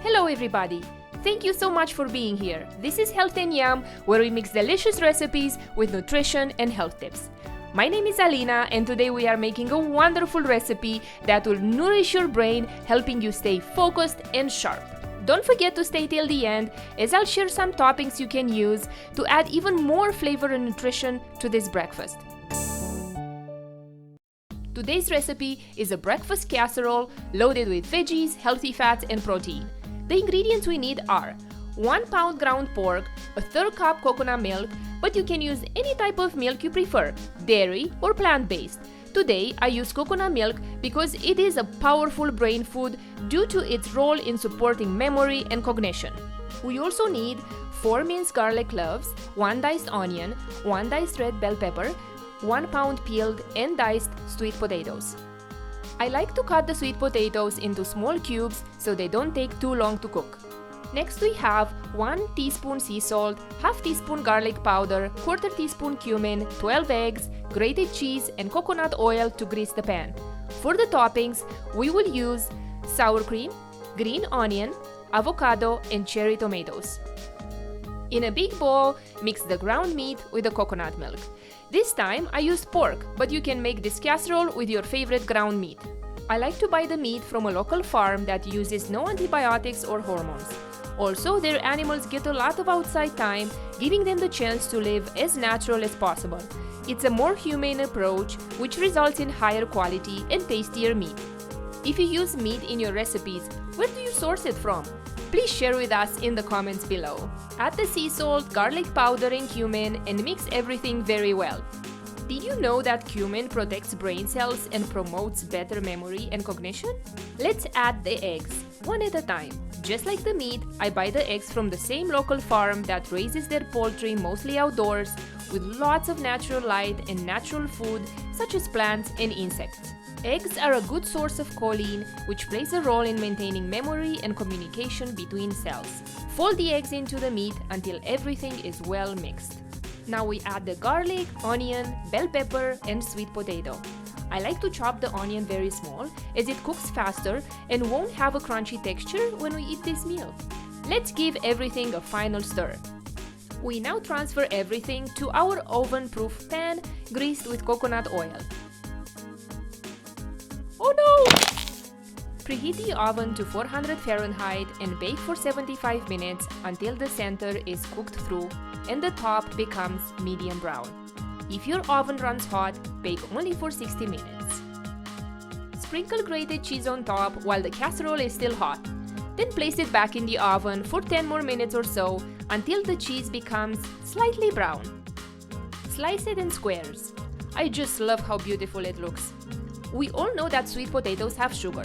Hello everybody! Thank you so much for being here. This is Health and Yum, where we mix delicious recipes with nutrition and health tips. My name is Alina, and today we are making a wonderful recipe that will nourish your brain, helping you stay focused and sharp. Don't forget to stay till the end, as I'll share some toppings you can use to add even more flavor and nutrition to this breakfast. Today's recipe is a breakfast casserole loaded with veggies, healthy fats, and protein. The ingredients we need are 1 pound ground pork, a third cup coconut milk, but you can use any type of milk you prefer, dairy or plant-based. Today I use coconut milk because it is a powerful brain food due to its role in supporting memory and cognition. We also need 4 minced garlic cloves, 1 diced onion, 1 diced red bell pepper, 1 pound peeled and diced sweet potatoes. I like to cut the sweet potatoes into small cubes so they don't take too long to cook. Next we have 1 teaspoon sea salt, half teaspoon garlic powder, quarter teaspoon cumin, 12 eggs, grated cheese and coconut oil to grease the pan. For the toppings, we will use sour cream, green onion, avocado and cherry tomatoes. In a big bowl, mix the ground meat with the coconut milk. This time I used pork, but you can make this casserole with your favorite ground meat. I like to buy the meat from a local farm that uses no antibiotics or hormones. Also, their animals get a lot of outside time, giving them the chance to live as natural as possible. It's a more humane approach, which results in higher quality and tastier meat. If you use meat in your recipes, where do you source it from? Please share with us in the comments below. Add the sea salt, garlic powder and cumin and mix everything very well. Did you know that cumin protects brain cells and promotes better memory and cognition? Let's add the eggs, one at a time. Just like the meat, I buy the eggs from the same local farm that raises their poultry mostly outdoors with lots of natural light and natural food such as plants and insects. Eggs are a good source of choline, which plays a role in maintaining memory and communication between cells. Fold the eggs into the meat until everything is well mixed. Now we add the garlic, onion, bell pepper and sweet potato. I like to chop the onion very small as it cooks faster and won't have a crunchy texture when we eat this meal. Let's give everything a final stir. We now transfer everything to our oven-proof pan greased with coconut oil. Oh no! Preheat the oven to 400 Fahrenheit and bake for 75 minutes until the center is cooked through and the top becomes medium brown. If your oven runs hot, bake only for 60 minutes. Sprinkle grated cheese on top while the casserole is still hot. Then place it back in the oven for 10 more minutes or so until the cheese becomes slightly brown. Slice it in squares. I just love how beautiful it looks. We all know that sweet potatoes have sugar.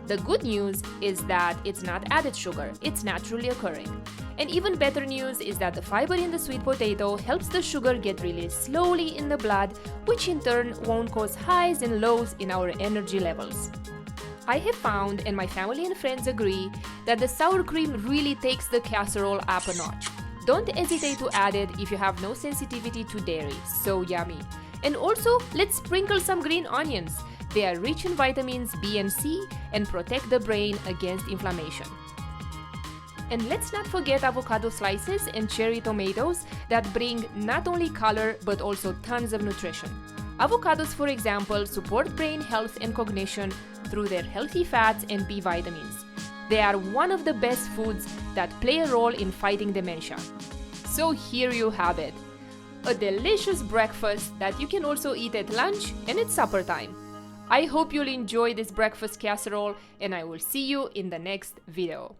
The good news is that it's not added sugar, it's naturally occurring. And even better news is that the fiber in the sweet potato helps the sugar get released slowly in the blood, which in turn won't cause highs and lows in our energy levels. I have found, and my family and friends agree, that the sour cream really takes the casserole up a notch. Don't hesitate to add it if you have no sensitivity to dairy, so yummy. And also, let's sprinkle some green onions. They are rich in vitamins B and C and protect the brain against inflammation. And let's not forget avocado slices and cherry tomatoes that bring not only color but also tons of nutrition. Avocados, for example, support brain health and cognition through their healthy fats and B vitamins. They are one of the best foods that play a role in fighting dementia. So here you have it. A delicious breakfast that you can also eat at lunch and at supper time. I hope you'll enjoy this breakfast casserole and I will see you in the next video.